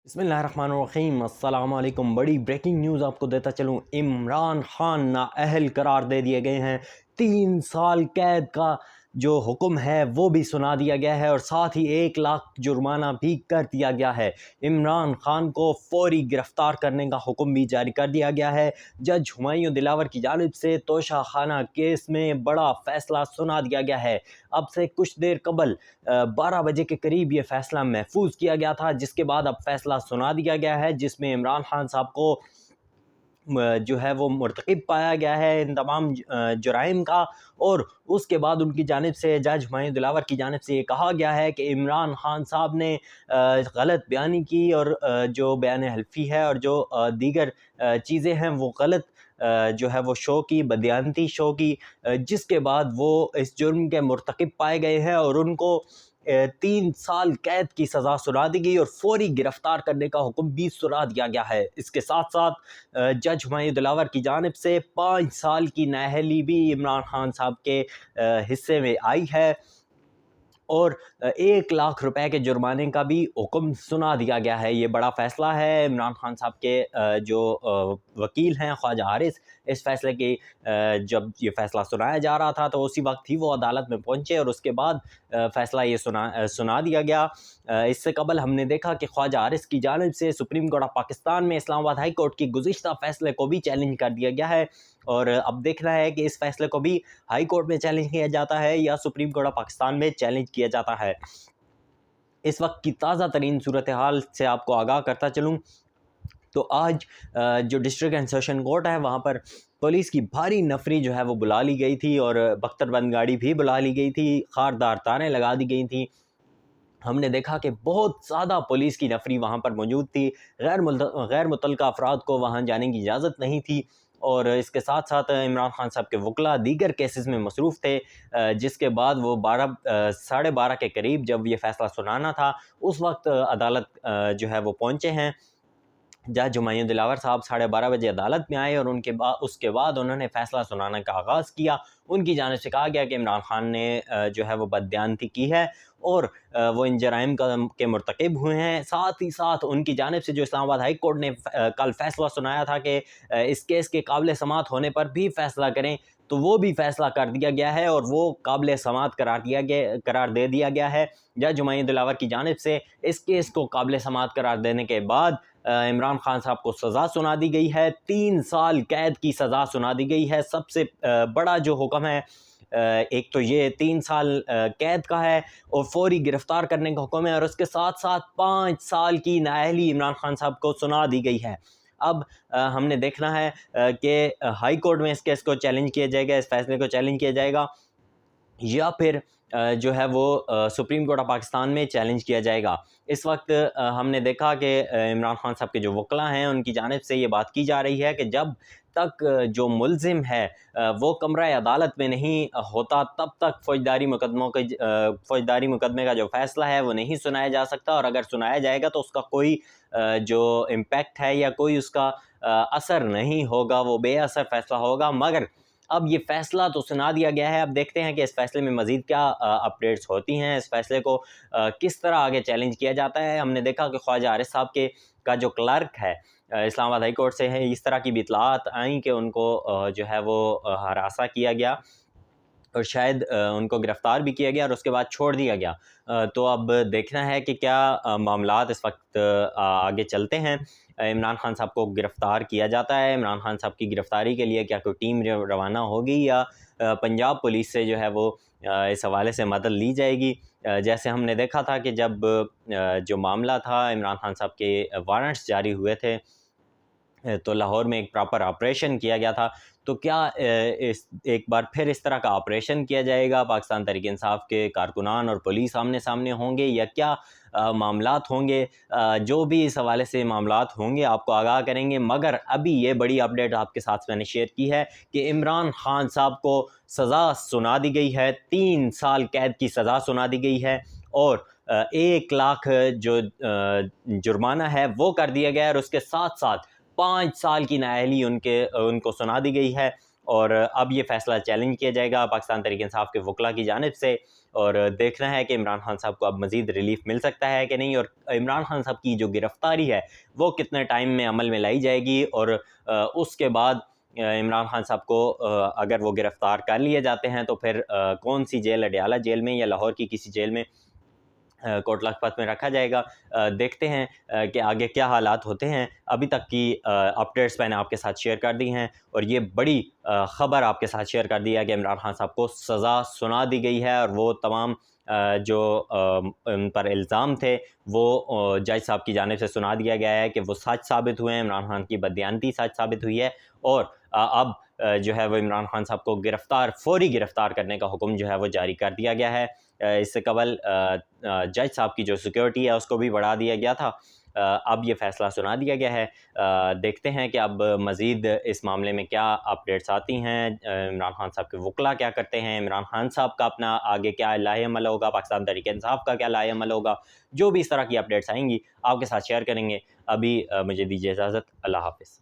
بسم اللہ الرحمن الرحیم۔ السلام علیکم۔ بڑی بریکنگ نیوز آپ کو دیتا چلوں، عمران خان نااہل قرار دے دیے گئے ہیں۔ 3 سال قید کا جو حکم ہے وہ بھی سنا دیا گیا ہے اور ساتھ ہی 1 لاکھ جرمانہ بھی کر دیا گیا ہے۔ عمران خان کو فوری گرفتار کرنے کا حکم بھی جاری کر دیا گیا ہے۔ جج ہمایوں دلاور کی جانب سے توشہ خانہ کیس میں بڑا فیصلہ سنا دیا گیا ہے۔ اب سے کچھ دیر قبل 12 بجے کے قریب یہ فیصلہ محفوظ کیا گیا تھا، جس کے بعد اب فیصلہ سنا دیا گیا ہے، جس میں عمران خان صاحب کو جو ہے وہ مرتکب پایا گیا ہے ان تمام جرائم کا، اور اس کے بعد ان کی جانب سے جج ہمایوں دلاور کی جانب سے یہ کہا گیا ہے کہ عمران خان صاحب نے غلط بیانی کی اور جو بیان حلفی ہے اور جو دیگر چیزیں ہیں وہ غلط جو ہے وہ شو کی، بدیانتی شو کی، جس کے بعد وہ اس جرم کے مرتکب پائے گئے ہیں اور ان کو 3 سال قید کی سزا سنا دی گئی اور فوری گرفتار کرنے کا حکم بھی سنا دیا گیا ہے۔ اس کے ساتھ ساتھ جج ہمایوں دلاور کی جانب سے 5 سال کی نااہلی بھی عمران خان صاحب کے حصے میں آئی ہے اور 1 لاکھ روپے کے جرمانے کا بھی حکم سنا دیا گیا ہے۔ یہ بڑا فیصلہ ہے۔ عمران خان صاحب کے جو وکیل ہیں خواجہ حارث، اس فیصلے کی جب یہ فیصلہ سنایا جا رہا تھا تو اسی وقت ہی وہ عدالت میں پہنچے اور اس کے بعد فیصلہ یہ سنا دیا گیا۔ اس سے قبل ہم نے دیکھا کہ خواجہ حارث کی جانب سے سپریم کورٹ آف پاکستان میں اسلام آباد ہائی کورٹ کی گزشتہ فیصلے کو بھی چیلنج کر دیا گیا ہے، اور اب دیکھنا ہے کہ اس فیصلے کو بھی ہائی کورٹ میں چیلنج کیا جاتا ہے یا سپریم کورٹ آف پاکستان میں چیلنج کیا جاتا ہے۔ اس وقت کی تازہ ترین صورتحال سے آپ کو آگاہ کرتا چلوں تو آج جو ڈسٹرکٹ اینڈ سیشن کورٹ ہے وہاں پر پولیس کی بھاری نفری جو ہے وہ بلا لی گئی تھی اور بختر بند گاڑی بھی بلا لی گئی تھی، خاردار تاریں لگا دی گئی تھیں۔ ہم نے دیکھا کہ بہت زیادہ پولیس کی نفری وہاں پر موجود تھی، غیر متعلقہ افراد کو وہاں جانے کی اجازت نہیں تھی، اور اس کے ساتھ ساتھ عمران خان صاحب کے وکلاء دیگر کیسز میں مصروف تھے، جس کے بعد وہ 12:30 کے قریب جب یہ فیصلہ سنانا تھا اس وقت عدالت جو ہے وہ پہنچے ہیں۔ جج ہمایوں دلاور صاحب 12:30 بجے عدالت میں آئے اور اس کے بعد انہوں نے فیصلہ سنانے کا آغاز کیا۔ ان کی جانب سے کہا گیا کہ عمران خان نے جو ہے وہ بددیانتی کی ہے اور وہ ان جرائم کے مرتکب ہوئے ہیں۔ ساتھ ہی ساتھ ان کی جانب سے جو اسلام آباد ہائی کورٹ نے کل فیصلہ سنایا تھا کہ اس کیس کے قابل سماعت ہونے پر بھی فیصلہ کریں، تو وہ بھی فیصلہ کر دیا گیا ہے اور وہ قابل سماعت قرار دے دیا گیا ہے۔ جج ہمایوں دلاور کی جانب سے اس کیس کو قابل سماعت قرار دینے کے بعد عمران خان صاحب کو سزا سنا دی گئی ہے، 3 سال قید کی سزا سنا دی گئی ہے۔ سب سے بڑا جو حکم ہے ایک تو یہ 3 سال قید کا ہے اور فوری گرفتار کرنے کا حکم ہے، اور اس کے ساتھ ساتھ 5 سال کی نااہلی عمران خان صاحب کو سنا دی گئی ہے۔ اب ہم نے دیکھنا ہے کہ ہائی کورٹ میں اس کیس کو چیلنج کیا جائے گا، اس فیصلے کو چیلنج کیا جائے گا، یا پھر جو ہے وہ سپریم کورٹ آف پاکستان میں چیلنج کیا جائے گا۔ اس وقت ہم نے دیکھا کہ عمران خان صاحب کے جو وکلاء ہیں ان کی جانب سے یہ بات کی جا رہی ہے کہ جب تک جو ملزم ہے وہ کمرہ عدالت میں نہیں ہوتا تب تک فوجداری مقدمے کا جو فیصلہ ہے وہ نہیں سنایا جا سکتا، اور اگر سنایا جائے گا تو اس کا کوئی جو امپیکٹ ہے یا کوئی اس کا اثر نہیں ہوگا، وہ بے اثر فیصلہ ہوگا۔ مگر اب یہ فیصلہ تو سنا دیا گیا ہے، اب دیکھتے ہیں کہ اس فیصلے میں مزید کیا اپڈیٹس ہوتی ہیں، اس فیصلے کو کس طرح آگے چیلنج کیا جاتا ہے۔ ہم نے دیکھا کہ خواجہ حارث صاحب کا جو کلرک ہے اسلام آباد ہائی کورٹ سے ہے، اس طرح کی بھی اطلاعات آئیں کہ ان کو جو ہے وہ ہراساں کیا گیا اور شاید ان کو گرفتار بھی کیا گیا اور اس کے بعد چھوڑ دیا گیا۔ تو اب دیکھنا ہے کہ کیا معاملات اس وقت آگے چلتے ہیں۔ عمران خان صاحب کو گرفتار کیا جاتا ہے، عمران خان صاحب کی گرفتاری کے لیے کیا کوئی ٹیم روانہ ہوگی یا پنجاب پولیس سے جو ہے وہ اس حوالے سے مدد لی جائے گی۔ جیسے ہم نے دیکھا تھا کہ جب جو معاملہ تھا عمران خان صاحب کے وارنٹس جاری ہوئے تھے تو لاہور میں ایک پراپر آپریشن کیا گیا تھا، تو کیا ایک بار پھر اس طرح کا آپریشن کیا جائے گا؟ پاکستان تحریک انصاف کے کارکنان اور پولیس آمنے سامنے ہوں گے یا کیا معاملات ہوں گے؟ جو بھی اس حوالے سے معاملات ہوں گے آپ کو آگاہ کریں گے، مگر ابھی یہ بڑی اپڈیٹ آپ کے ساتھ میں نے شیئر کی ہے کہ عمران خان صاحب کو سزا سنا دی گئی ہے، 3 سال قید کی سزا سنا دی گئی ہے اور 1 لاکھ جو جرمانہ ہے وہ کر دیا گیا ہے، اور اس کے ساتھ ساتھ 5 سال کی نااہلی ان کو سنا دی گئی ہے، اور اب یہ فیصلہ چیلنج کیا جائے گا پاکستان تحریک انصاف کے وکلاء کی جانب سے، اور دیکھنا ہے کہ عمران خان صاحب کو اب مزید ریلیف مل سکتا ہے کہ نہیں، اور عمران خان صاحب کی جو گرفتاری ہے وہ کتنے ٹائم میں عمل میں لائی جائے گی، اور اس کے بعد عمران خان صاحب کو اگر وہ گرفتار کر لیے جاتے ہیں تو پھر کون سی جیل، اڈیالہ جیل میں یا لاہور کی کسی جیل میں کوٹ لکھپت میں رکھا جائے گا۔ دیکھتے ہیں کہ آگے کیا حالات ہوتے ہیں۔ ابھی تک کی اپڈیٹس میں نے آپ کے ساتھ شیئر کر دی ہیں، اور یہ بڑی خبر آپ کے ساتھ شیئر کر دی ہے کہ عمران خان صاحب کو سزا سنا دی گئی ہے، اور وہ تمام جو ان پر الزام تھے وہ جج صاحب کی جانب سے سنا دیا گیا ہے کہ وہ سچ ثابت ہوئے ہیں، عمران خان کی بددیانتی سچ ثابت ہوئی ہے، اور اب جو ہے وہ عمران خان صاحب کو فوری گرفتار کرنے کا حکم جو ہے وہ جاری کر دیا گیا ہے۔ اس سے قبل جج صاحب کی جو سیکیورٹی ہے اس کو بھی بڑھا دیا گیا تھا، اب یہ فیصلہ سنا دیا گیا ہے۔ دیکھتے ہیں کہ اب مزید اس معاملے میں کیا اپڈیٹس آتی ہیں، عمران خان صاحب کے وکلاء کیا کرتے ہیں، عمران خان صاحب کا اپنا آگے کیا لاہ عمل ہوگا، پاکستان تحریک انصاف کا کیا لاہ عمل ہوگا۔ جو بھی اس طرح کی اپڈیٹس آئیں گی آپ کے ساتھ شیئر کریں گے۔ ابھی مجھے دیجیے اجازت، اللہ حافظ۔